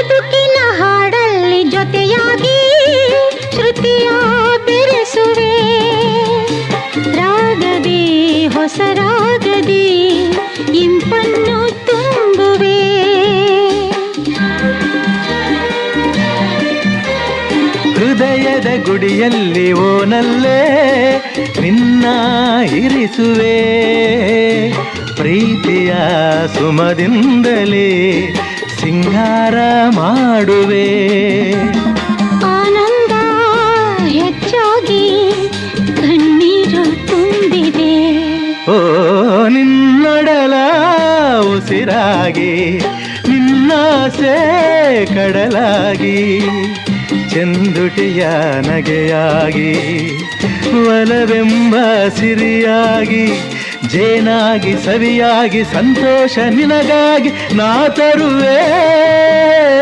ಬದುಕಿನ ಹಾಡಲ್ಲಿ ಜೊತೆಯಾಗಿ ಶ್ರುತಿಯ ಬೆರೆಸುವೆ ರಾಗದಿ ಹೊಸ ರಾಗದಿ ಇಂಪನ್ನು ತುಂಬುವೆ ಹೃದಯದ ಗುಡಿಯಲ್ಲಿ ಓನಲ್ಲೇ ನಿನ್ನ ಇರಿಸುವೆ ಪ್ರೀತಿಯ ಸುಮದಿಂದಲೇ ಸಿಂಗಾರ ಮಾಡುವೆ ಆನಂದ ಹೆಚ್ಚಾಗಿ ಕಣ್ಣೀರು ತುಂಬಿದೆ ಓ ನಿನ್ನೊಡಲ ಉಸಿರಾಗಿ ನಿನ್ನಾಸೆ ಕಡಲಾಗಿ ಚೆಂದುಟಿಯ ನಗೆಯಾಗಿ ಒಲವೆಂಬ ಸಿರಿಯಾಗಿ ಜೇನಾಗಿ ಸವಿಯಾಗಿ ಸಂತೋಷ ನಿನಗಾಗಿ ನಾ ತರುವೆ